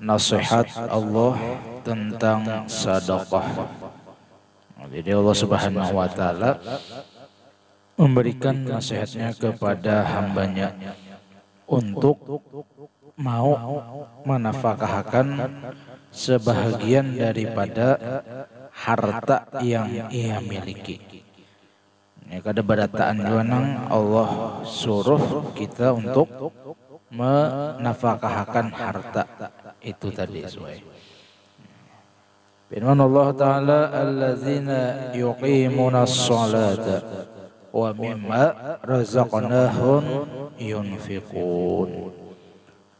nasihat Allah tentang sedekah. Jadi Allah Subhanahu wa taala memberikan nasihatnya kepada hambanya untuk mau menafkahkan sebahagian daripada harta yang ia miliki. Ya, kada berataan juanang Allah suruh kita untuk menafkahkan harta itu tadi sesuai. Firman Allah Ta'ala, allazina yuqimunas salata wa mimma razaqnahum yunfiqun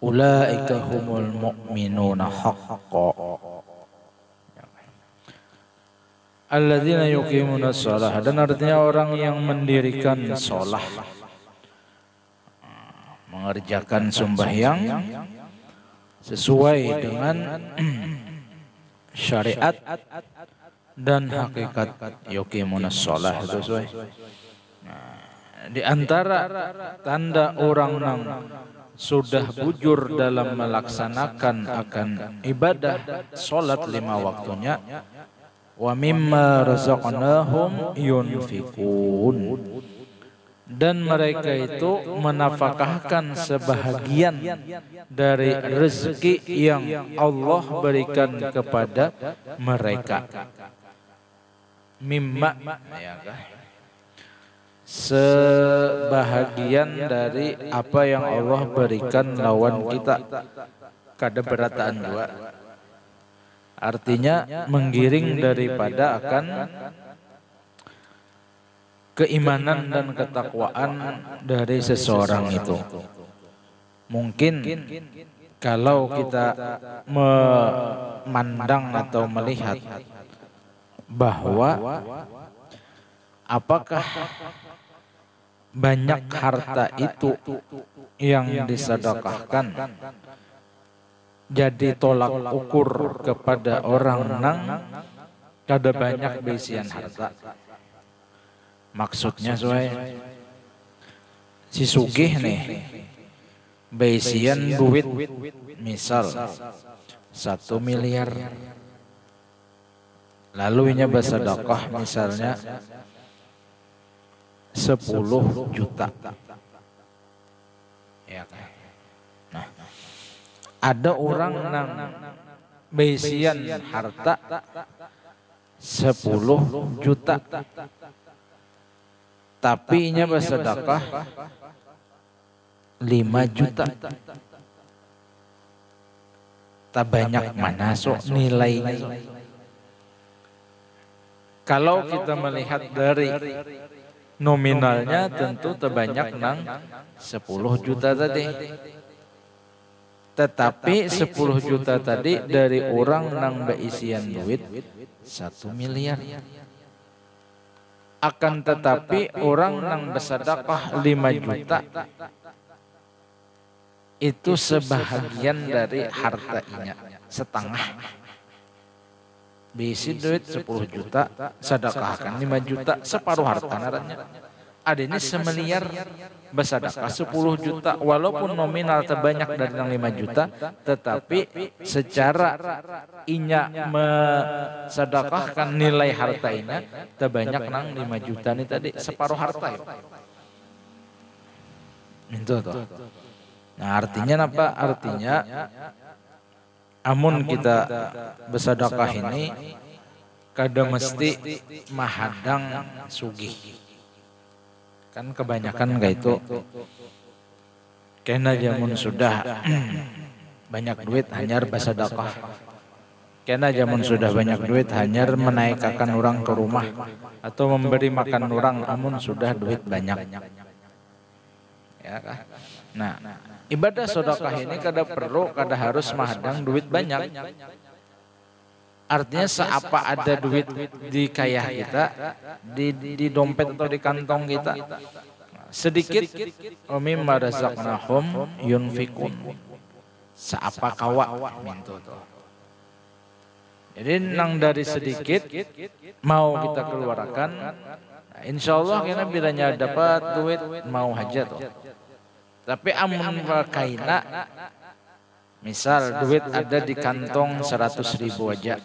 ulaika humul mu'minuna haqqan. Alladzina yuqimunas shalah, dan artinya orang yang mendirikan shalah, mengerjakan sembahyang sesuai dengan syariat dan hakikat. Yuqimunas shalah itu sesuai. Di antara tanda orang yang sudah bujur dalam melaksanakan akan ibadah salat 5 waktunya, wa mimma razaqnahum yunfiqun, dan mereka itu menafkahkan sebahagian dari rezeki yang Allah berikan kepada mereka. Mimma, ya kah? Sebahagian dari apa yang Allah berikan lawan kita. Kada berataan dua. Artinya menggiring daripada akan keimanan dan ketakwaan dari seseorang itu. Mungkin kalau kita memandang atau melihat bahwa apakah banyak harta itu yang disedekahkan jadi tolak ukur kepada orang nang kada banyak beisian harta. Maksudnya soalnya si sugih nih beisian duit misal 1 miliar, lalu inya bersedekah misalnya 10 juta. Ya kan? Nah, ada orang nang beisian harta 10 juta, tapi inya bersedekah 5 juta. Tak banyak mana sok nilainya. Kalau kita melihat dari nominalnya tentu terbanyak nang 10 juta tadi. Tetapi 10 juta tadi dari orang nang beisian duit 1 miliar. Akan tetapi orang nang bersedekah 5 juta itu sebahagian dari hartanya, setengah. Beisi duit 10 juta, sedekahkan 5 juta, separuh harta naranya. Ada ini 1 miliar bersedekah 10 juta, walaupun nominal terbanyak dari yang 5 juta, tetapi secara inya mensedekahkan nilai harta inya terbanyak nang 5 juta ini tadi, separuh harta. Itu tuh. Nah, artinya apa? Artinya amun kita bersedekah ini kada mesti mahadang sugih. Kan kebanyakan kayak itu kena jamun sudah banyak duit hanyar bersedekah. Kena jamun sudah banyak duit hanyar menaikkan orang ke rumah atau memberi makan orang amun sudah duit banyak. Ya kah? Nah, ibadah sedekah ini kada perlu, kada harus mahadang duit banyak. Artinya seapa ada duit di kayah kita, di dompet atau di kantong kita, sedikit mimma razaqnahum yunfiqun. Seapa kawa mintu tuh. Jadi nang dari sedikit mau kita keluarkan, insya Allah kita bilanya dapat duit mau haja tuh. Tapi amun kaina Misal duit ada di kantong 100.000 aja.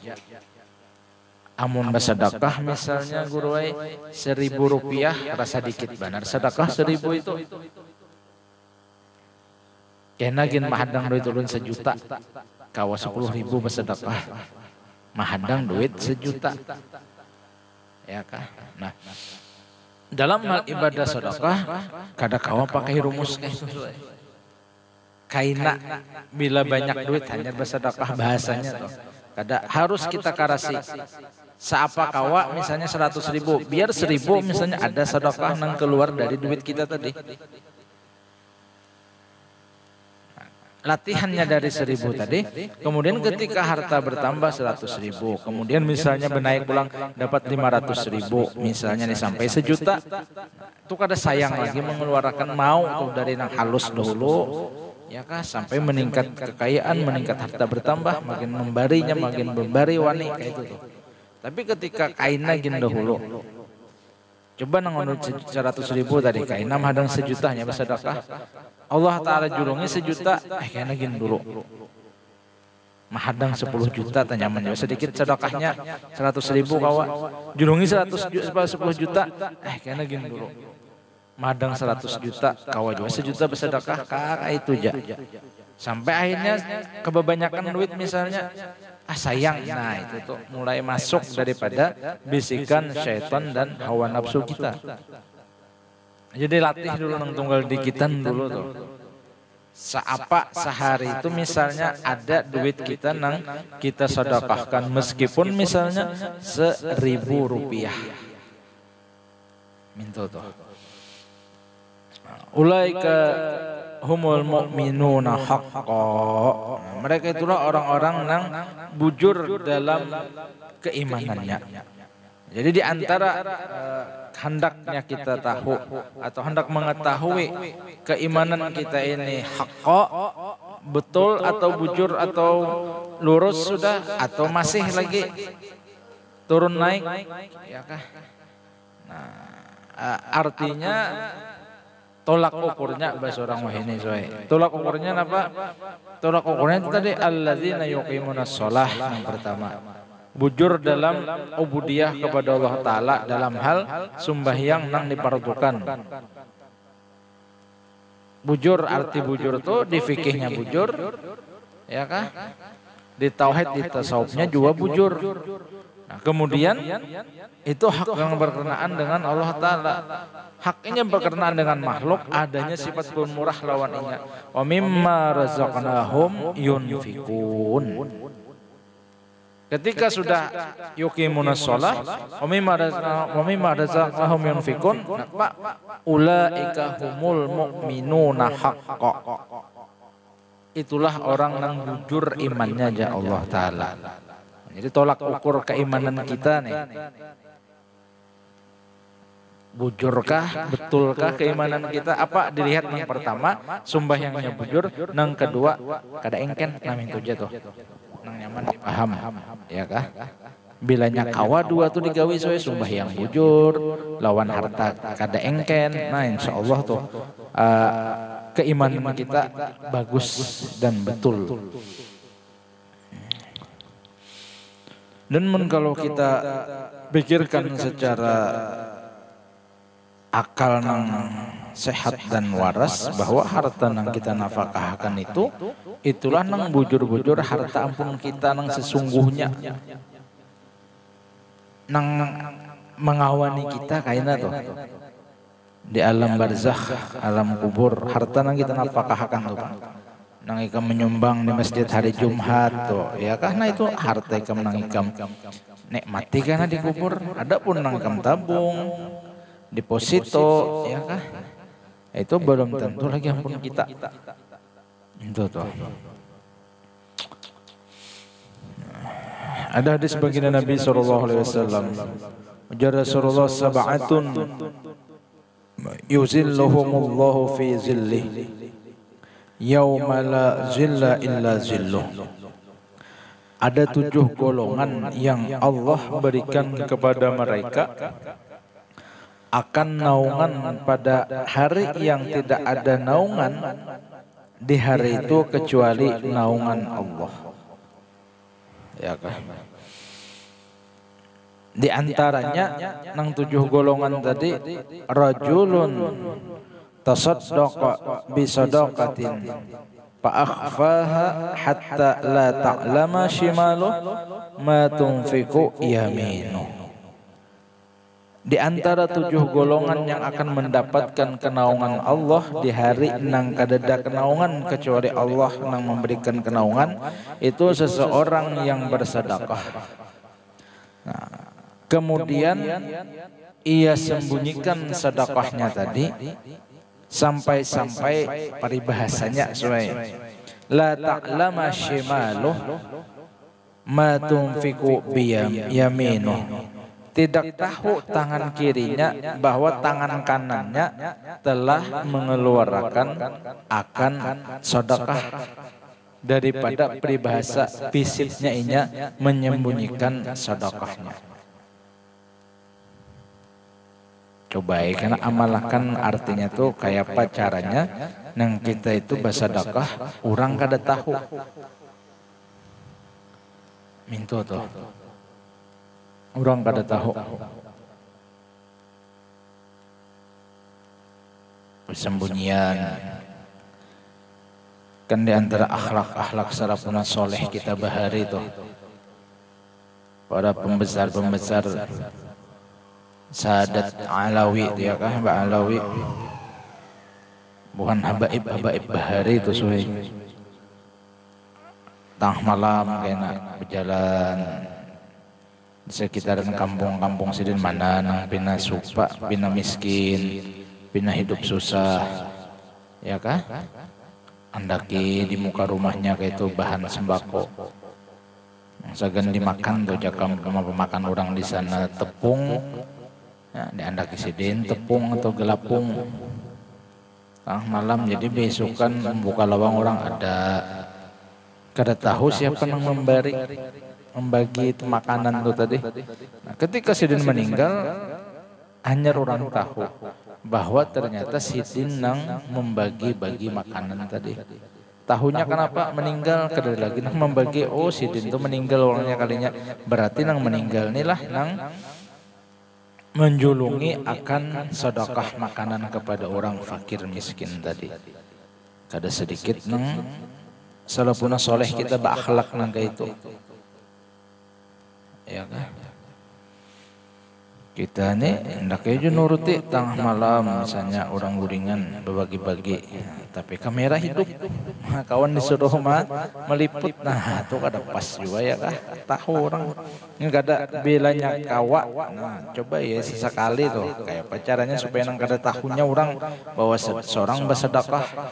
Amun bersedekah misalnya guru 1.000 rupiah rasa dikit benar. Sedekah 1.000 itu. Kena gin mahadang duit ulun 1 juta. Kawa 10.000 bersedekah. Mahadang duit 1 juta. Ya kah? Nah, dalam hal ibadah sedekah kada kawa pakai rumus kayak itu. Kaina bila banyak duit hanya bersedekah bahasanya tuh. Kada harus kita karasi. Seapa kawa misalnya 100.000, biar 1.000 misalnya ada sedekah nang keluar dari duit kita tadi. Latihannya dari 1.000 tadi, kemudian ketika harta bertambah 100.000, kemudian misalnya benaik pulang dapat 500.000, misalnya nih sampai 1 juta, itu kada sayang lagi mengeluarkan mau tuh dari nang halus dahulu, ya kah, sampai meningkat kekayaan, meningkat harta bertambah, makin membarinya, makin membari wani kayak itu tuh. Tapi ketika kaina gin dahulu, coba nang 100.000 tadi kaina mahadang 1 juta nya bersedekah. Allah Ta'ala julungi 1 juta, kaina gin dulu. Mahadang 10 juta tanyaman sedikit sedekahnya 100.000 kawa. Julungi 10 juta, kaina gin dulu. Mahadang 100 juta, kawa juga 1 juta bersedekah, kakak itu aja. Sampai akhirnya kebanyakan duit misalnya, sayang, nah itu tuh mulai masuk daripada bisikan syaitan dan hawa nafsu kita. Jadi latih dulu nang tunggal dikitan dulu tuh. Seapa sehari itu misalnya ada duit kita nang kita sedekahkan meskipun misalnya 1.000 rupiah. Minta tuh. Ulaika humul mu'minuna haqqan. Mereka itulah orang-orang yang bujur dalam keimanannya. Jadi di antara hendaknya kita tahu atau hendak mengetahui keimanan kita ini haqqa, betul atau bujur atau lurus sudah atau masih lagi turun naik, ya kah? Nah, artinya tolak ukurnya bahasa orang wahini soe. Tolak ukurnya apa? Tolak ukurnya itu tadi alladzina yuqimunas shalah yang pertama. Bujur dalam ubudiyah kepada Allah Ta'ala dalam hal sembahyang nang dipardukan. Bujur, arti bujur itu di fikihnya bujur, ya kah? Di tauhid, di tasawufnya juga bujur. Nah, kemudian itu hak yang berkenaan dengan Allah Ta'ala. Haknya berkenaan dengan makhluk, adanya sifat pemurah lawannya. Wa mimma razaqnahum yunfikun. Ketika sudah yuqimunas shalah, wa mimma razaqnahum yunfikun, ulaika humul mu'minuna haqqan. Itulah orang yang bujur imannya ya Allah Ta'ala. Jadi tolak ukur keimanan kita nih. Bujurkah, betulkah keimanan kita? Apa dilihat yang pertama, sembahyangnya bujur, yang kedua kada engken, namin itu jatuh. Nang nyaman dipaham, ya kah? Bilanya kawa dua tuh digawi soe sembahyang bujur, lawan harta kada engken. Nah, insyaallah tuh keimanan kita bagus dan betul. Dan kalau kita pikirkan secara akal nang sehat dan waras, bahwa harta nang kita nafkahkan itu itulah nang bujur-bujur harta ampun kita nang sesungguhnya, nang mengawani kita kaina tuh di alam barzakh, alam kubur. Harta nang kita nafkahkan tuh nang ikam menyumbang di masjid hari Jumat tuh, ya karena itu harta ikam nang ikam nikmati karena di kubur. Ada pun nang ikam tabung, deposito, ya kah? Itu belum tentu lagi ampun kita. Itu tuh. Ada hadis baginda Nabi SAW. Ujar Rasulullah sab'atun yuzilluhumullahu fi zillih yauma la zilla illa zilluh. Ada 7 golongan yang Allah berikan kepada mereka akan naungan pada hari yang tidak ada naungan di hari itu kecuali naungan Allah. Ya kan? Di antaranya nang 7 golongan tadi, rajulun tasaddaqa bi sadaqatin fa akhfaha hatta la ta'lama shimalu ma tunfiqu yaminu. Di antara 7 golongan yang akan mendapatkan kenaungan Allah di hari nang kadada kenaungan kecuali Allah nang memberikan kenaungan, itu seseorang yang bersedekah. Nah, kemudian ia sembunyikan sedekahnya tadi sampai-sampai paribahasanya sesuai la ta'lama shimaluh ma tunfiqu biyaminuh. Tidak tahu tangan kirinya bahwa tangan kanannya telah mengeluarkan akan sedekah, daripada peribahasa fisiknya inya menyembunyikan sedekahnya. Coba ya, karena amalkan artinya tuh kayak apa caranya nang kita itu bersedekah orang kada tahu. Minto tuh. Orang kada tahu. Persembunyian. Kan di antara akhlak-akhlak salafun soleh kita bahari itu. Para pembesar-pembesar Sadat Alawi dia kah Mbak Alawi. Bukan habaib bahari itu suai. Tengah malam kena berjalan di sekitaran kampung-kampung sidin mana nang pina supa, pina miskin, pina hidup susah, ya kah? Andaki di muka rumahnya kayak itu bahan sembako, sagan dimakan tuh jakam pemakan orang di sana tepung, ya, di andaki sidin tepung atau gelapung, tengah malam jadi besokan membuka lawang orang ada, kada tahu siapa yang membagi itu makanan tuh tadi. Nah, ketika Sidin meninggal, hanya orang tahu bahwa ternyata Sidin nang membagi-bagi makanan tadi. Tahunya kenapa meninggal, kada lagi nang membagi. Oh, Sidin tuh meninggal orangnya kalinya. Berarti nang meninggal inilah nang menjulungi akan sedekah makanan kepada orang fakir miskin tadi. Kada sedikit nang salafun soleh kita berakhlak nang kayak itu. Ya kan? Kita nih hendak aja nuruti tengah malam misalnya orang guringan berbagi-bagi, tapi kamera hidup, nah, kawan disuruh meliput, nah itu kada pas juga ya kah? Tahu orang ini kada belanya kawa, nah coba ya sesekali tuh kayak pacarannya supaya nang kada tahunya orang bahwa seorang bersedekah,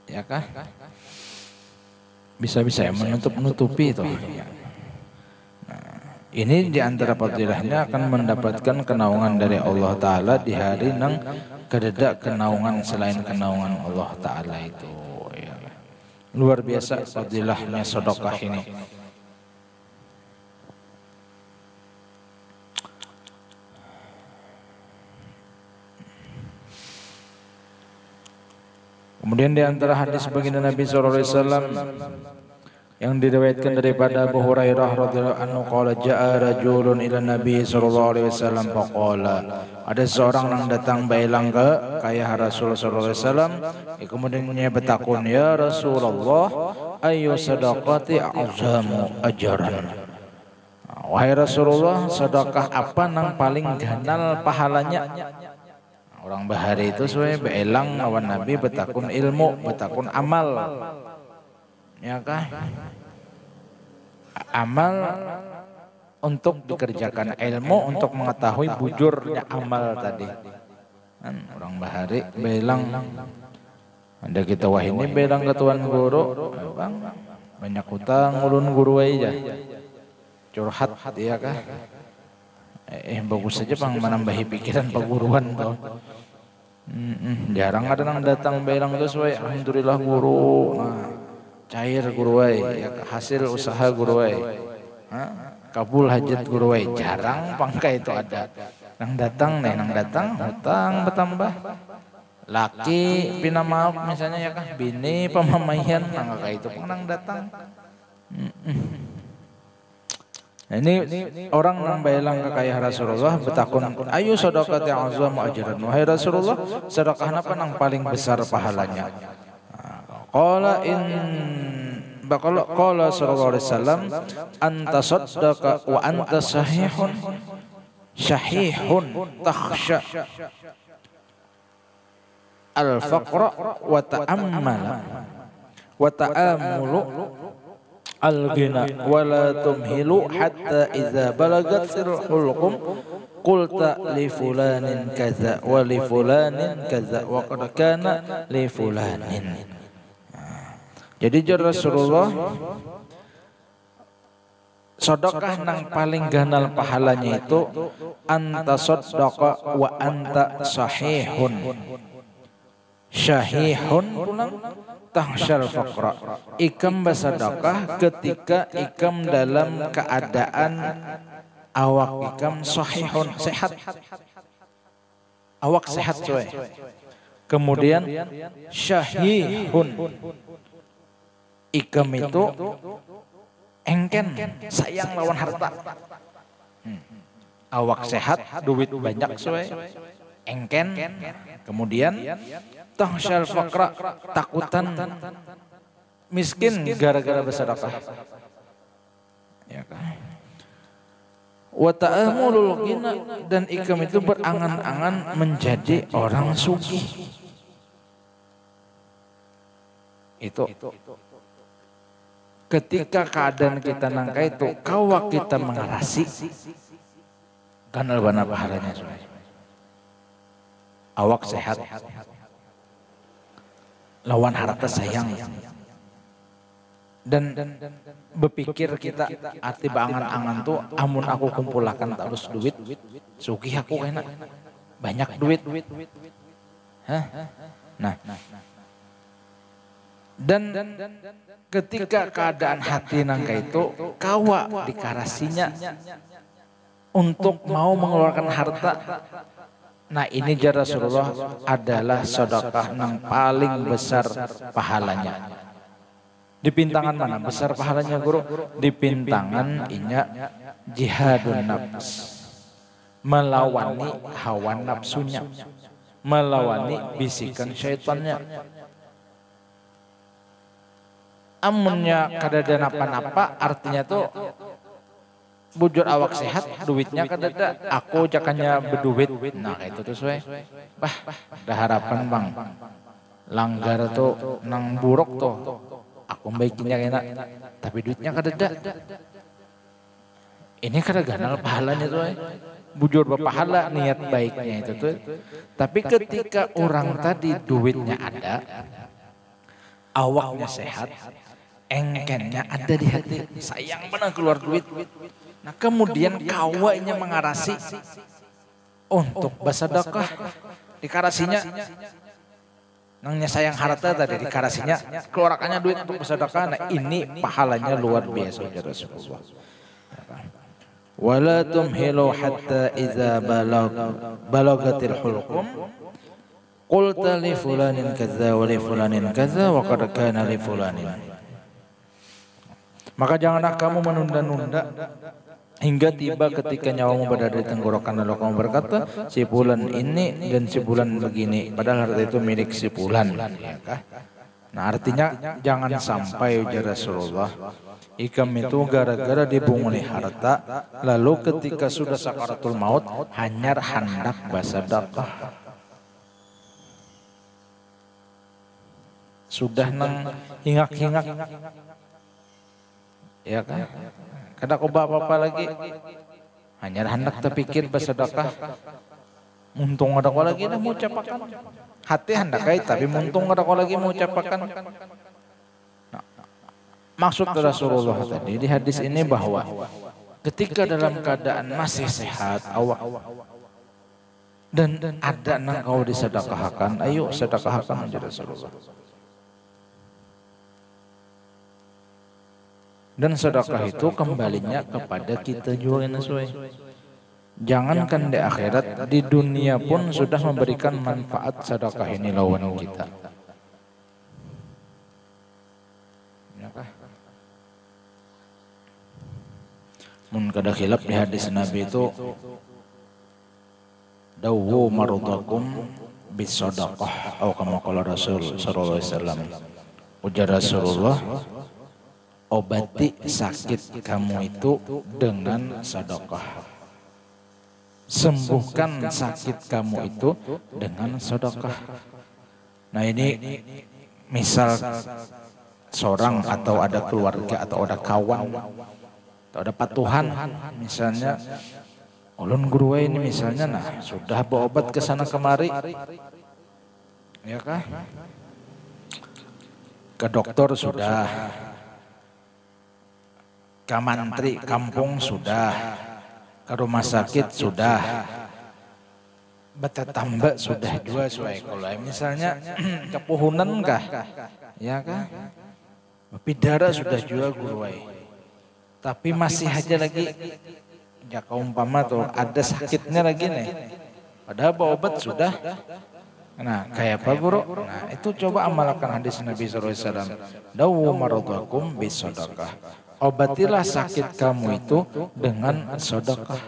ya kah? Bisa-bisa ya menutupi itu. Ini diantara fadilahnya akan mendapatkan kenaungan dari Allah Ta'ala di hari nang kadada kenaungan selain kenaungan Allah Ta'ala itu. Ya. Luar biasa fadilahnya sedekah ini. Kemudian diantara hadis baginda Nabi SAW yang diriwayatkan daripada Abu Hurairah radhiyallahu anhu qala jaa rajulun ila Nabi sallallahu alaihi wasallam faqala, ada seorang yang datang bailang ke kaya Rasul sallallahu alaihi wasallam, kemudian dia bertakun, ya Rasulullah ayu sadaqati azamu ajran. Wahai Rasulullah, sedekah apa nang paling ganal pahalanya? Orang bahari itu sesuai bailang lawan Nabi bertakun ilmu, bertakun amal. Ya kah? Amal untuk dikerjakan, ilmu untuk mengetahui bujurnya amal tadi. Orang bahari belang, ada kita wah ini belang ke tuan guru, bang banyak hutang ulun guru aja, curhat ya kah? Bagus saja bang menambahi pikiran perguruan tuh. Jarang ada yang datang belang itu sesuai, alhamdulillah guru. Nah, cair guruai, ya, hasil usaha guruai, kabul hajat guruai, jarang pangkai itu ada. Nang datang hutang bertambah, laki pina maaf misalnya ya kan, bini pamamayan nang kayak itu nang datang. Nah, ini orang nang baelang ka kaya Rasulullah betakun, ayu sedekah azam ajran. Wahai Rasulullah, sedekah apa nang paling besar pahalanya? Qala qala sallallahu alaihi wasallam, anta saddaqa wa anta sahihun takhsha al-faqra wa ta'ammala wa ta'amulu al-ghina wa la tumhilu hatta idza balagat sirhulqum qulta li fulanin kaza wa li fulanin kaza wa qad kana li fulanin. Jadi Rasulullah, sedekah nang paling ganal pahalanya itu anta saddaqa wa anta sahihun syahihun pulang tahsyal faqra. Ikam bersedekah ketika ikam dalam keadaan awak ikam sahihun, sehat. Awak sehat coy. Kemudian syahihun, ikam itu engken, sayang lawan harta. Awak sehat, duit banyak sesuai, engken. Kemudian tahsyal faqra, takutan miskin gara-gara bersedekah. Ya kan? Wa ta'amulul ghina, dan ikam itu berangan-angan menjadi orang sugih. Itu ketika keadaan kita nangka itu kawa kita mengarasi kanal bana pahalanya. Awak sehat, lawan harta sayang, dan berpikir kita arti bangan-angan tuh amun aku kumpulakan terus duit sugih aku enak banyak duit. Nah, dan ketika keadaan hati nangka itu kawa dikarasinya untuk mau mengeluarkan harta. Nah ini jar Rasulullah adalah sedekah nang paling besar pahalanya. Dipintangan mana besar pahalanya guru? Dipintangan inya jihadun nafs, melawani hawa nafsunya, melawani bisikan syaitannya. Amunnya kadada napa-napa artinya tuh bujur awak sehat, duitnya kadada aku jakannya berduit. Nah itu tuh sesuai. Bah, ada harapan bang. Langgar tuh nang buruk tuh. Aku baikinya enak, tapi duitnya kadada. Ini kada ganal pahalanya tuh. Bujur berpahala niat baiknya itu tuh. Tapi ketika orang tadi duitnya ada, awaknya sehat, engkennya ada di hati, sayang benar keluar duit. Nah kemudian kawanya mengarasi untuk bersedekah, dikarasinya nangnya sayang harta tadi dikarasinya keluarkannya duit untuk bersedekah. Nah ini pahalanya luar biasa ya Rasulullah. Wala tumhilu hatta idza balagatil hulqum qulta li fulanin kaza wa li fulanin kaza wa qad kana li fulanin. Maka janganlah kamu menunda-nunda hingga tiba ketika nyawamu berada di tenggorokan, lalu kamu berkata si fulan ini dan si fulan begini, padahal harta itu milik si fulan. Ya kah? Nah artinya jangan sampai ujar Rasulullah ikam itu gara-gara dibunguli harta, lalu ketika sudah sakaratul maut hanyar hendak bersedekah. Sudah nang hingak-hingak, ya kan? Kada koba apa-apa lagi, hanya hendak terpikir bersedekah. Muntung ada ko lagi dah mau ucapakan. Hati hendak kait tapi muntung ada ko lagi mau ucapakan. Nah, maksud Rasulullah tadi di hadis ini bahwa ketika dalam keadaan masih sehat awak dan ada nang kau disedekahkan, ayo sedekahkan menjadi Rasulullah. Dan sedekah itu kembalinya kepada kita juga yang sesuai. Jangankan di akhirat, di dunia pun sudah memberikan manfaat sedekah ini lawan kita. Mun kada khilaf di hadis Nabi itu dawu marudakum bis sadaqah atau kama qala Rasul sallallahu alaihi wasallam. Ujar Rasulullah, obati sakit kamu itu dengan sedekah. Sembuhkan sakit kamu itu dengan sedekah. Nah ini misal seorang atau ada keluarga atau ada kawan atau ada patuhan misalnya ulun guru ini misalnya sudah berobat ke sana kemari ya kah, ke dokter sudah, ke mantri kampung sudah, ke rumah sakit sudah, betetambak sudah juga suai kalau misalnya kepuhunan kah ya kah, bidara sudah juga guruai, tapi masih aja lagi jaka umpama tuh ada sakitnya lagi nih, padahal obat sudah. Nah kayak apa guru? Nah itu coba amalkan hadis Nabi SAW. Dawu maradhakum bis sadaqah. Obatilah sakit kamu itu dengan sedekah.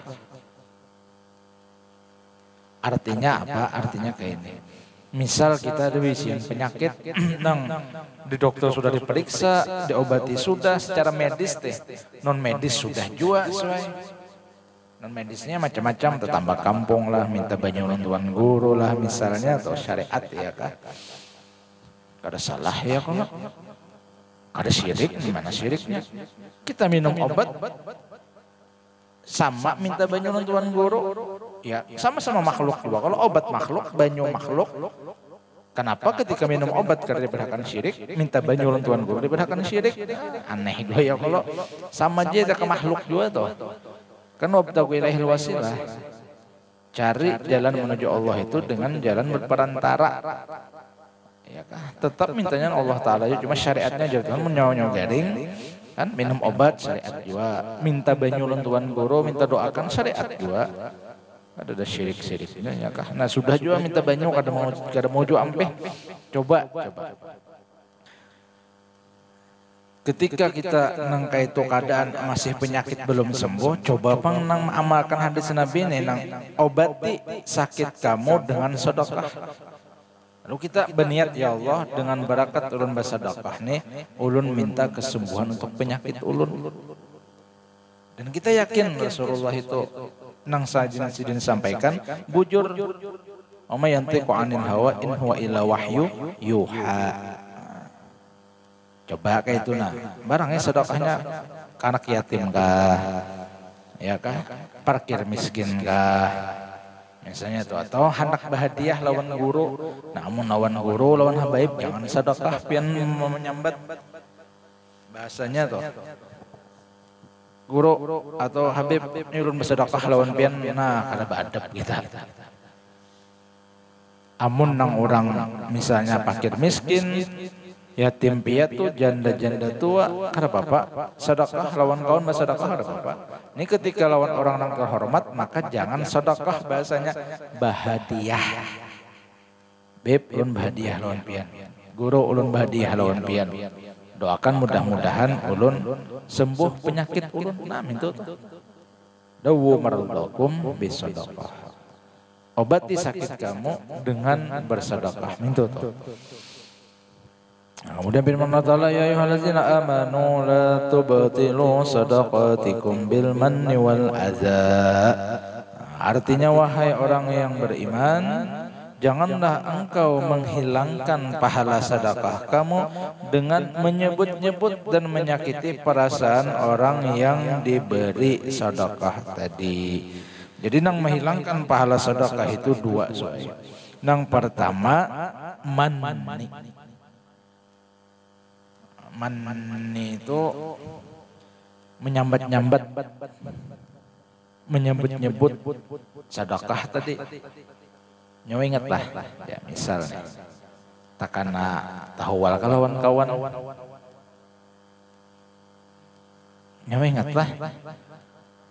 Artinya apa? Artinya kayak ini. Misal kita ada visian penyakit, di dokter sudah diperiksa, diobati sudah secara medis teh, non medis sudah juga sesuai. Non medisnya macam-macam, tetambah kampung lah, minta banyak tuan guru lah misalnya, atau syariat ya kan. Kada salah ya kalau kada syirik, gimana syiriknya? Kita minum obat sama minta banyak tuan guru, ya sama-sama makhluk juga. Kalau obat makhluk, banyu makhluk. Kenapa ketika minum obat karena diberhakan syirik, minta banyu tuan guru diberhakan syirik? Aneh gue ya kalau sama aja ke makhluk juga tuh. Kan wabtaghu ilaihil wasilah, cari jalan menuju Allah itu dengan jalan berperantara. Ya kan? Tetap mintanya Allah Ta'ala, cuma syariatnya jangan menyawa-nyawa garing. Kan minum obat syariat juga, minta banyu tuan guru, minta doakan syariat juga. Ada syirik-syiriknya ya kah? Nah sudah juga minta banyu kada mau juga ampeh. Coba. Ketika kita nangka itu keadaan masih penyakit belum sembuh, coba pang nang amalkan hadis Nabi ini nang obati sakit kamu dengan sedekah. Lalu kita berniat ya Allah dengan barakat ulun bersedekah nih, ulun minta kesembuhan untuk penyakit ulun. Dan kita yakin Rasulullah itu nang sajin sampaikan bujur, "Oma yantiqu 'anil hawa in huwa illa wahyu yuha." Coba kayak itu barangnya sedekahnya ke anak yatim kah, ya kah, parkir miskin kah, misalnya itu, atau hendak bahadiah lawan guru, namun lawan guru lawan habaib jangan sedekah pian menyambat bahasanya tuh. Guru atau habib nyuruh bersedekah lawan pian, kada beadab kita. Amun nang orang misalnya fakir miskin, yatim piatu, janda-janda tua, kada apa-apa. Sedekah lawan kawan bersedekah kada apa-apa. Ini ketika lawan orang nang terhormat, maka jangan sedekah bahasanya bahadiah. Beb ulun bahadiah lawan pian. Guru ulun bahadiah lawan pian. Doakan mudah-mudahan ulun sembuh penyakit ulun. Nah mintu. Dawu maradhakum bis sadaqah. Obati sakit kamu dengan bersedekah. Mintu tuh. Kemudian firman Allah Ta'ala, ya ayyuhallazina amanu la tubtilu sadaqatikum bil manni wal adza. Artinya wahai orang yang beriman, janganlah engkau menghilangkan pahala sedekah kamu dengan menyebut-nyebut dan menyakiti perasaan orang yang diberi sedekah tadi. Jadi nang menghilangkan pahala sedekah itu dua soal. Nang pertama manni. Manni itu menyambat-nyambat, menyebut-nyebut sedekah tadi. Nyawa ingatlah, ya misalnya takana tahawal kawan. Nyawa ingatlah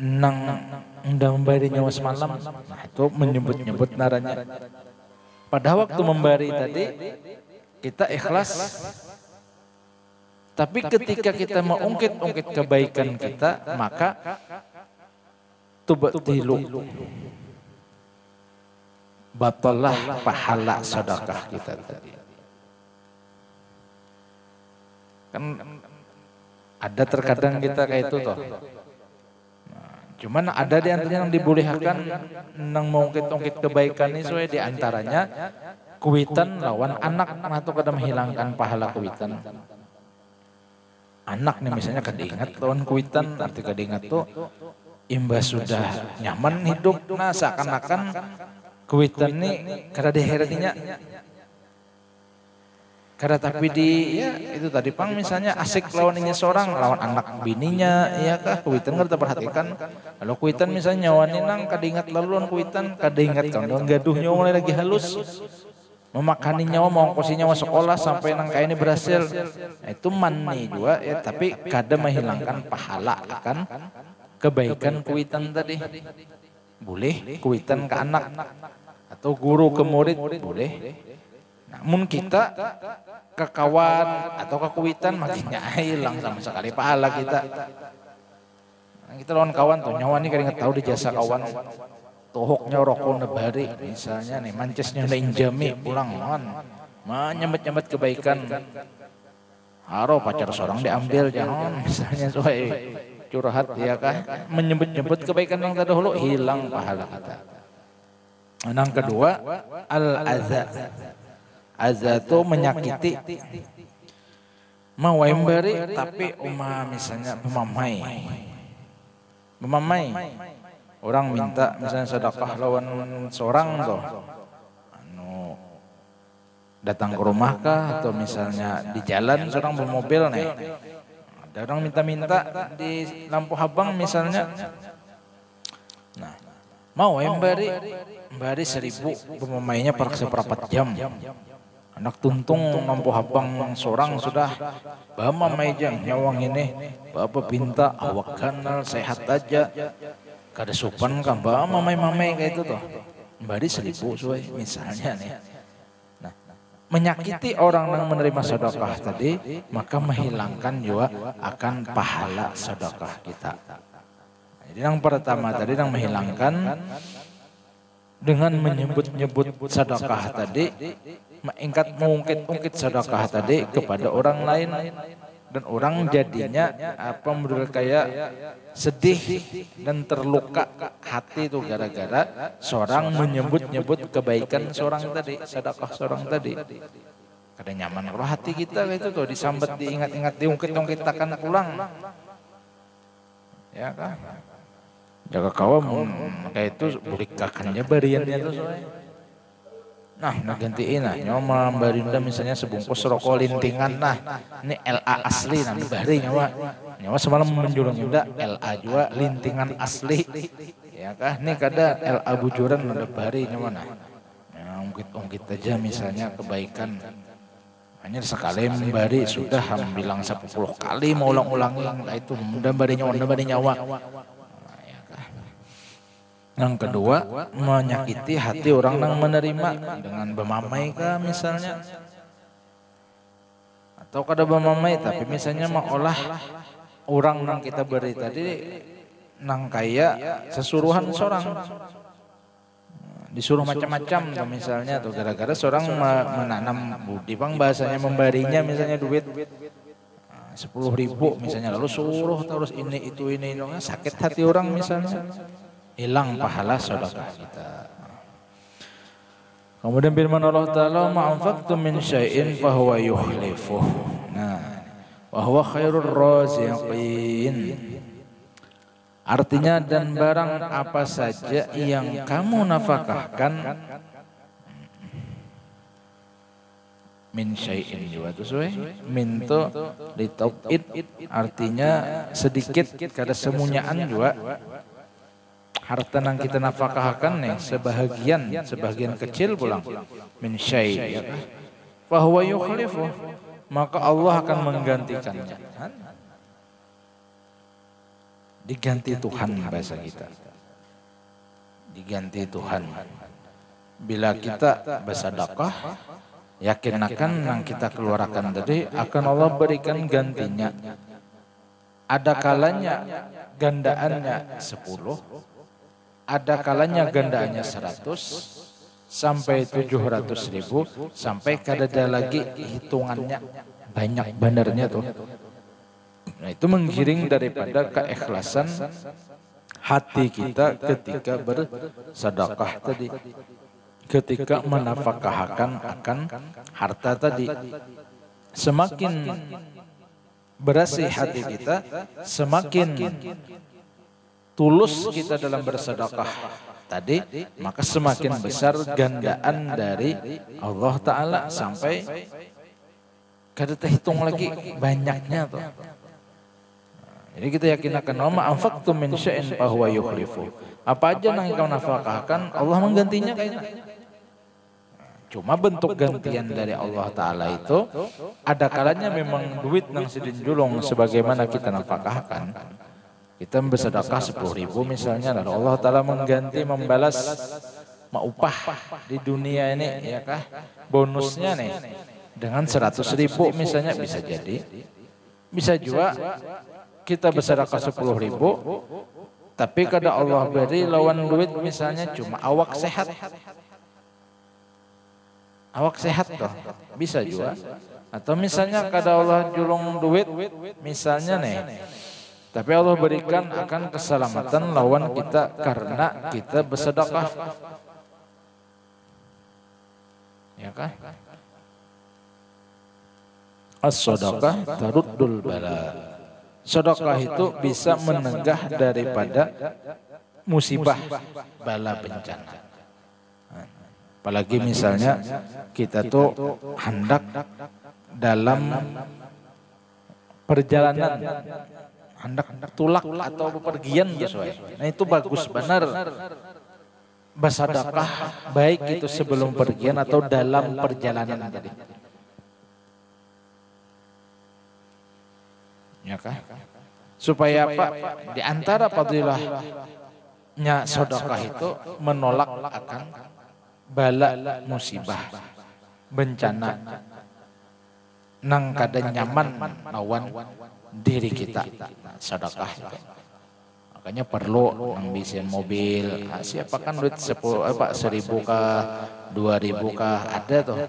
nang undang memberi nyawa semalam. Nah itu menyebut-nyebut naranya. Pada waktu memberi tadi kita ikhlas. Tapi ketika kita mengungkit-ungkit kebaikan kita, maka tubtilu, batalah pahala sedekah kita tadi. Kan ada terkadang kita kayak itu toh. Cuman ada di antaranya yang dibolehkan nang mengungkit-ungkit kebaikan ini sesuai di antaranya kuitan lawan anak atau kadang menghilangkan pahala kuitan. Anak nih misalnya kadingat lawan kuitan, arti kadingat tuh imbas sudah nyaman hidup, nah seakan-akan kuitan nih kada diheraninya. Karena tapi ya itu tadi pang misalnya asik lawannya seorang lawan anak bininya ya kah kuitan nggak perhatikan. Kalau kuitan misalnya nyawa nang kadingat laluan kuitan kadingat kan dong gaduh nyawa mulai lagi halus memakani nyawa mau ongkosi nyawa sekolah sampai nang kayak ini berhasil. Nah, itu mani juga ya tapi kada menghilangkan pahala kan kebaikan kuitan tadi. Boleh kuitan ke anak atau guru ke murid boleh. Namun kita ke kawan atau ke kuitan makinnya hilang sama sekali pahala kita. Nah, kita lawan kawan tuh nyawa nih kadang tahu di jasa kawan. Tohoknya rokok nebari misalnya nih mancesnya udah injami pulang lawan. Menyambet-nyambet kebaikan. Haro pacar seorang diambil jangan misalnya soal curhat ya kah menyebut-nyebut kebaikan yang terdahulu hilang pahala kita. Yang kedua al-adza. Azza itu menyakiti. Mau memberi tapi misalnya memamai. Orang minta misalnya sedekah lawan seorang tuh. Datang ke rumah kah atau misalnya di jalan seorang bermobil nih. Ada orang minta-minta di lampu abang misalnya. Nah, mau memberi 1.000 memamainya per seperempat jam. Anak tuntung mampu habang seorang sudah bama mejang nyawang ini bapak pinta awak kanal sehat aja kada supan kan bama mamai kayak itu tuh bari 1.000 suai misalnya nih. Nah menyakiti orang yang menerima sedekah tadi maka menghilangkan juga akan pahala sedekah kita. Jadi yang pertama tadi yang menghilangkan dengan menyebut-nyebut sedekah tadi mengungkit sedekah tadi kepada orang lain dan orang jadinya menurut kayak sedih dan terluka hati itu gara-gara seorang menyebut-nyebut kebaikan seorang tadi, sedekah seorang tadi. Kada nyaman kalau hati kita itu tuh disambat, diingat-ingat, diungkit-ungkitakan pulang. Ya kan? Jaga kawan kayak itu bulikakannya bariannya tuh soalnya. Nah, gantiin lah, nyawa barinda misalnya sebungkus rokok lintingan, nah ini LA asli, nanti bari nyawa semalam menjulang juga LA juga lintingan asli, ya kah? Ini kada LA bujuran ada bari nyawa nah, ungkit aja misalnya kebaikan, hanya sekali membari sudah bilang 10 kali mau ulang-ulangi, itu mudah bari nyawa. Yang kedua, menyakiti hati orang yang menerima dengan bermamai kah misalnya. Atau kada bermamai tapi misalnya mengolah orang yang kita beri tadi nang kaya sesuruhan seorang. Disuruh macam-macam tuh misalnya tuh gara-gara seorang menanam budi bang bahasanya memberinya misalnya duit 10.000 misalnya lalu suruh terus ini itu ini sakit hati orang misalnya. Hilang pahala sedekah kita. Kemudian firman Allah Ta'ala ma'anfaqtum min syai'in fahuwa yukhlifuh. Nah, wa huwa khairur raziqin. Artinya dan barang apa saja yang kamu nafkahkan min syai'in juga tuh min to litauqid artinya sedikit kada semunyaan juga. Harta yang kita nafkahkan nih sebagian kecil pulang min syai' ya kan fa huwa yukhlifu maka Allah akan menggantikannya. diganti Tuhan bahasa kita. Diganti Tuhan. Bila kita bersedekah, yakin akan yang kita keluarkan tadi akan Allah berikan gantinya. Ada kalanya gandaannya 10, ada kalanya gandaannya 100 sampai 700.000, sampai kadada lagi hitungannya banyak benernya tuh. Nah, itu menggiring daripada keikhlasan hati kita ketika bersedekah tadi, ketika menafkahkan akan harta tadi. Semakin bersih hati kita, semakin tulus kita dalam bersedekah tadi, maka semakin besar gandaan dari Allah Ta'ala sampai kada terhitung lagi banyaknya tuh. Jadi kita yakin akan ma anfaqtum min syai'in fa huwa yukhlifu. Apa aja yang kau nafkahkan, Allah menggantinya kayaknya. Cuma bentuk gantian dari Allah Ta'ala itu ada kalanya memang duit nang sidin julung sebagaimana kita nafkahkan. Kita bersedekah 10.000 misalnya, lalu Allah Ta'ala mengganti, membalas upah di dunia ini, ya kah? Bonusnya nih dengan 100.000 misalnya, bisa jadi. Bisa juga kita bersedekah 10.000, tapi kada Allah beri lawan duit misalnya cuma awak sehat. Awak sehat toh, bisa juga. Atau misalnya kada Allah julung duit misalnya nih, tapi Allah berikan akan keselamatan lawan kita karena kita bersedekah. Ya kan? As-sadaqah taruddul bala. Sedekah itu bisa menegah daripada musibah, bala, bencana. Apalagi misalnya kita tuh hendak dalam perjalanan, hendak tulak atau bepergian sesuai. Nah itu bagus benar bersedekah, baik itu sebelum pergian atau dalam perjalanan tadi. Ya kah? Supaya apa? Di antara fadilahnya sedekah itu menolak akan bala, musibah, bencana nang kada nyaman lawan diri kita. Sedekah itu makanya perlu nang bisian mobil, siapa kan duit 1.000 kah, 2.000 kah, ada tuh.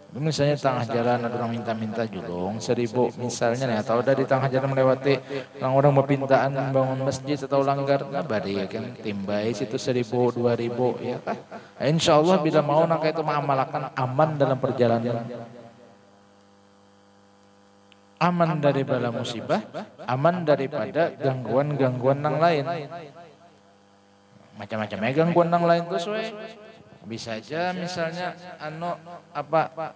Misalnya tengah jalan ada orang minta-minta julung 1.000 misalnya nih, atau ada di tengah jalan melewati orang-orang berpintaan bangun masjid atau langgar, nah bari ya kan timbai situ 1.000, 2.000 ya kan. Insya Allah bila mau nak itu mengamalkan, aman dalam perjalanan, aman dari bala musibah, aman daripada gangguan-gangguan yang lain. Macam-macamnya gangguan yang lain tuh sesuai. Bisa aja misalnya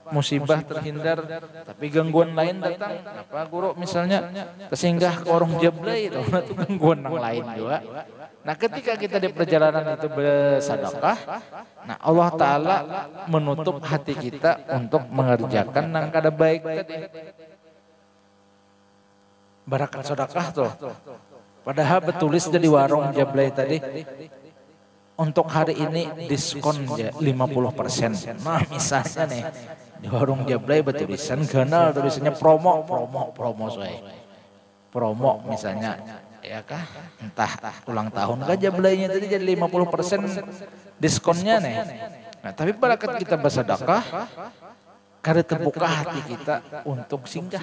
musibah terhindar, tapi gangguan lain datang. Apa guru misalnya tersinggah ke orang jablay itu gangguan yang lain juga. Nah ketika kita di perjalanan itu bersedekah, nah Allah Ta'ala menutup hati kita untuk mengerjakan yang kada baik tadi. Barakat sedekah tuh. Padahal betulis di warung jablay tadi, untuk hari ini diskon 50%. Nah misalnya nih di warung jablay betulisan ganal, tulisannya promo soalnya. Promo misalnya, ya kah? Entah ulang tahun kah jablaynya tadi jadi 50% diskonnya nih. Nah tapi barakat kita bersedekah, kada terbuka hati kita untuk singgah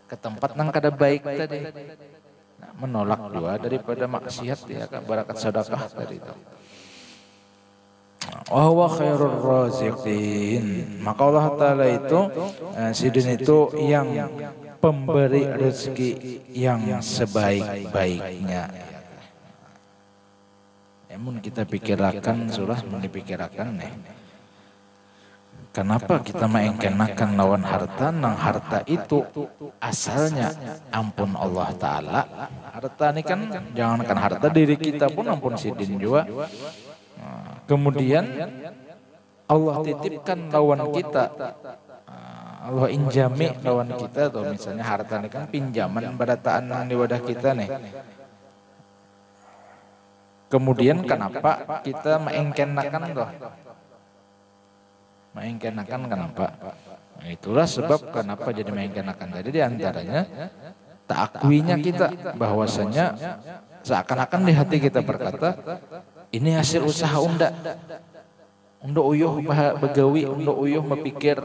ke tempat nang kada baik tadi. Nah, menolak juga daripada maksiat, ya kan, barakat sedekah tadi itu. Wa huwa khairur raziqin. Maka Allah Ta'ala itu sidin itu yang pemberi rezeki yang sebaik-baiknya. Namun kita pikirkan, surah dipikirkan nih. Kenapa kita mengkenakan lawan harta, nang harta itu asalnya ampun Allah Ta'ala. Harta ini kan jangankan harta, diri kita pun ampun sidin juga. Kemudian Allah titipkan lawan kita, Allah injami lawan kita tuh, misalnya harta ini kan pinjaman berataan di wadah kita nih. Kemudian kenapa kita mengengkenakan toh? Mengengkenakan kenapa? Nah, itulah sebab kenapa jadi mengengkenakan. Jadi diantaranya takuinya kita bahwasanya seakan-akan di hati kita berkata ini hasil usaha unda. Unda uyuh begawi, unda uyuh mepikir,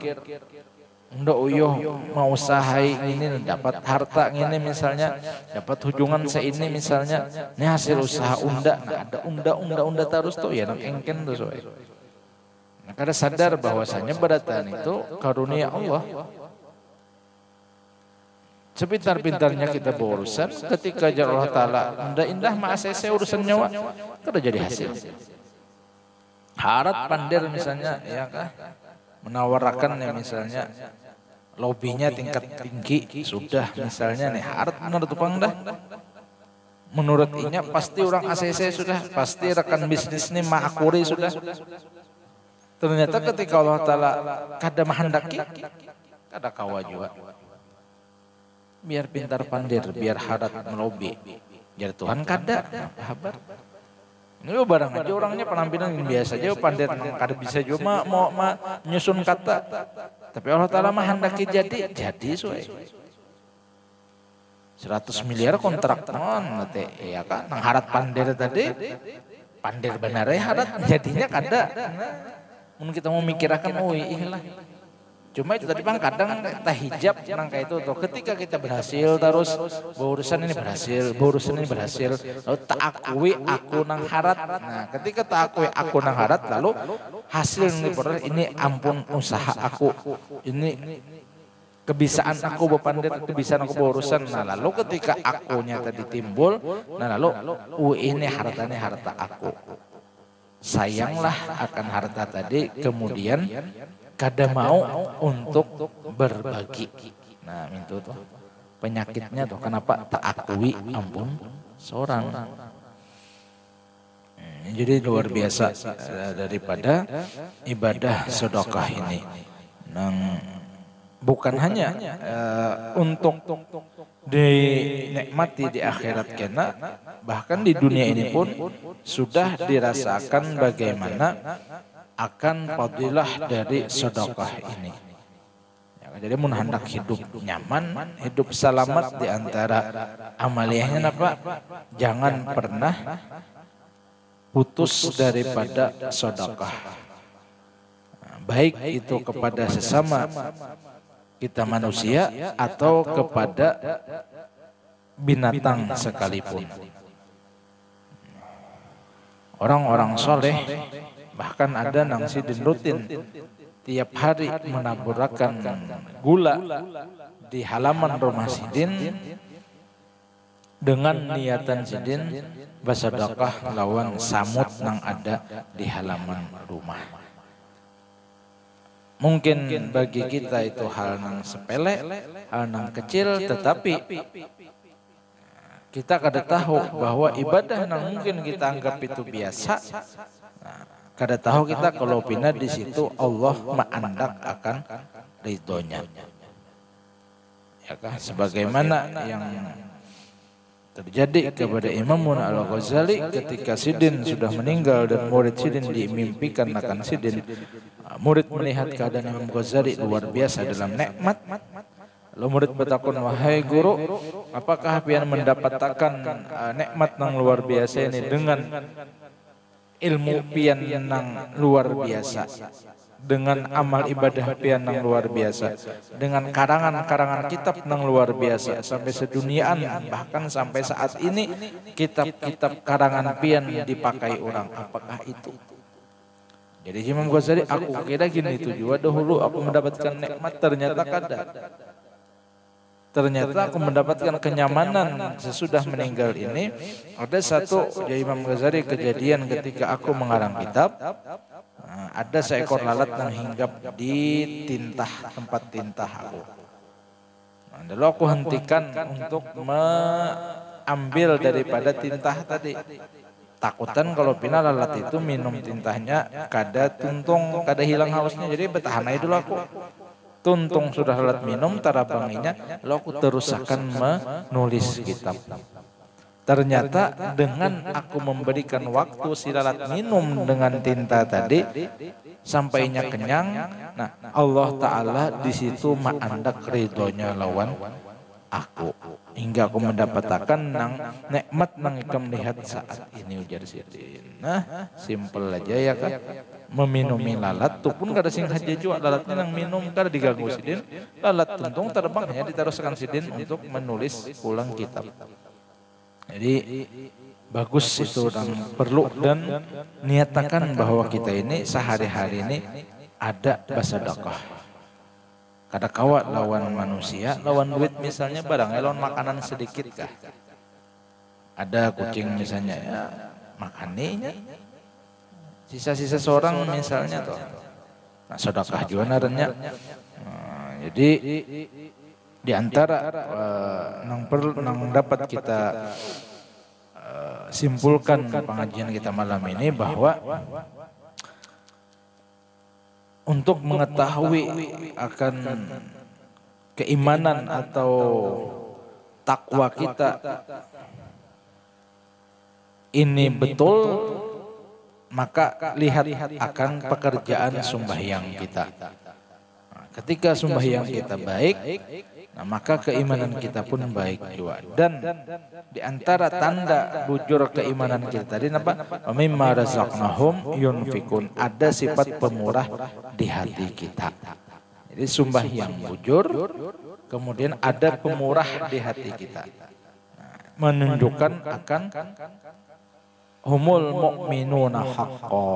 unda uyuh mau usahai ini dapat harta ini misalnya, dapat hujungan seini misalnya, ini hasil usaha unda. Nah ada unda terus tuh ya nang engken tuh soe. Nah kada sadar bahwasanya beratan itu karunia Allah. Sepintar-pintarnya kita berurusan ketika Allah Ta'ala indah mah ACC urusan nyawa kada jadi hasil. Harat pandir misalnya ya kah menawarkan ya misalnya lobbynya tingkat tinggi sudah misalnya nih harat benar tuh dah menurut inya pasti orang ACC sudah pasti rekan bisnis nih makuri sudah ternyata ketika Allah Ta'ala kada mahendaki kada kawa juga biar pintar pandir biar harat melobi biar Tuhan kada habar. Ini barang aja orangnya penampilan biasa aja pandir kada bisa juga mau nyusun kata. Tapi Allah Ta'ala mah hendaki jadi suai. 100 miliar kontrak non nanti ya kan nang harat pandir tadi pandir benar ya harat jadinya kada. Mun kita mau mikirakan oh iyalah. Cuma itu tadi bang kadang hijab nangka itu tuh ketika kita berhasil terus berurusan ini berhasil lalu tak akui aku nang harat. Nah ketika tak akui aku nang harat lalu hasil ini ampun usaha aku ini kebisaan aku berpandir kebisaan aku berurusan. Nah lalu ketika akunya tadi timbul nah lalu ini hartanya harta aku sayanglah akan harta tadi kemudian kada mau untuk berbagi. Nah, itu tuh penyakitnya tuh kenapa tak akui ampun seorang. Jadi luar biasa daripada ibadah sedekah ini. Nang bukan hanya untuk dinikmati di akhirat kena, bahkan di dunia ini pun sudah dirasakan bagaimana akan fadilah dari sedekah ini. Ya, jadi mun hendak hidup nyaman, hidup selamat di antara amaliyahnya apa? Jangan pernah putus daripada sedekah. Nah, baik itu kepada sesama kita manusia atau kepada binatang sekalipun. Orang-orang soleh bahkan ada nang sidin rutin tiap hari menaburakan gula di halaman rumah sidin dengan niatan sidin bersedekah lawan samut nang ada di halaman rumah. Mungkin bagi kita itu hal nang sepele, hal nang kecil, tetapi kita kada tahu bahwa ibadah nang mungkin kita anggap itu biasa. Kada tahu kita kalau pindah di situ Allah ma'andak akan ridhonya. Ya kah? Sebagaimana yang terjadi kepada Imam Al-Ghazali ketika Sidin sudah meninggal dan murid Sidin dimimpikan akan Sidin. Murid melihat keadaan Imam Ghazali luar biasa dalam nikmat. Lalu murid bertakun, wahai guru, apakah pian mendapatkan nikmat yang luar biasa ini dengan ilmu pian nang luar biasa, dengan amal ibadah pian nang luar biasa, dengan karangan-karangan kitab nang luar biasa sampai seduniaan, bahkan sampai saat ini kitab-kitab karangan pian dipakai orang. Apakah itu? Jadi Imam Ghazali, aku kira gini itu juga dahulu aku mendapatkan nikmat, ternyata kada. Ternyata aku mendapatkan kenyamanan sesudah meninggal ini. Ada satu ya Imam Ghazali kejadian ketika aku mengarang kitab. Nah, ada seekor lalat yang hinggap di tempat tintah aku. Nah, lalu aku hentikan untuk mengambil daripada tintah tadi. Takutan kalau pina lalat itu minum tintahnya kada tuntung, kada hilang hausnya. Jadi bertahan aja dulu aku. Tuntung sudah lalat minum tarabanginya, lalu aku terus akan menulis kitab. Ternyata dengan aku memberikan waktu si lalat minum dengan tinta tadi sampainya kenyang. Nah, Allah Ta'ala di situ ma'andak ridhonya lawan aku. Hingga aku mendapatkan nikmat nang ikam lihat saat ini, ujar Sidin. Nah, simpel aja ya kan. Meminumi lalat tuh pun gak ada sing haja jua, lalatnya nang minum kada diganggu Sidin. Lalat tuntung terbangnya diteruskan Sidin untuk menulis ulang kitab. Jadi bagus itu dan perlu, dan niatakan bahwa kita ini sehari-hari ini ada bersedekah. Kada kawa lawan manusia, lawan duit misalnya barang lawan makanan sedikit kah. Ada kucing misalnya ya makaninya. Sisa-sisa seorang misalnya toh. Nah, sedekah juga narenya. Nah, jadi di antara nang dapat kita simpulkan pengajian kita malam ini bahwa untuk mengetahui akan keimanan atau takwa kita ini betul, maka lihat akan pekerjaan sembahyang kita. Nah, ketika sembahyang kita baik, nah maka keimanan kita pun baik juga. Dan di antara tanda bujur keimanan kita tadi apa? Mimma razaqnahum yunfikun. Ada sifat pemurah di hati kita. Jadi sembahyang bujur, kemudian ada pemurah di hati kita. Nah, menunjukkan akan humul mu'minuna haqqa.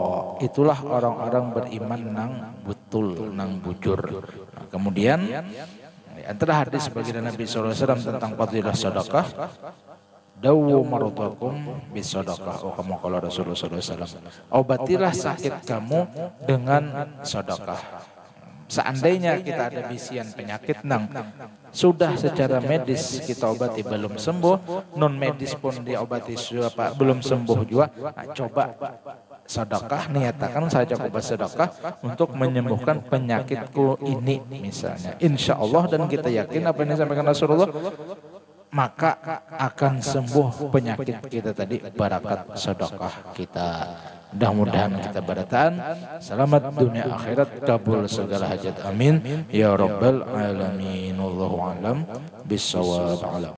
Itulah orang-orang beriman nang betul, nang bujur. Nah, kemudian antara hadis baginda Nabi SAW tentang fadilah sedekah, dawu marutakum bis sedekah. Oh, kamu kalau Rasulullah SAW, obatilah sakit kamu dengan sedekah. Seandainya kita ada bisian penyakit nang sudah secara medis kita obati belum sembuh, non medis pun diobati belum sembuh juga, nah, coba sedekah, niatakan saja aku bersedekah untuk menyembuhkan penyakitku ini misalnya. Insya Allah, dan kita yakin apa yang disampaikan Rasulullah, maka akan sembuh penyakit kita tadi barakat sedekah kita. Mudah-mudahan kita barataan selamat dunia akhirat, kabul segala hajat, amin ya rabbal alamin. Wallahu a'lam bissawab.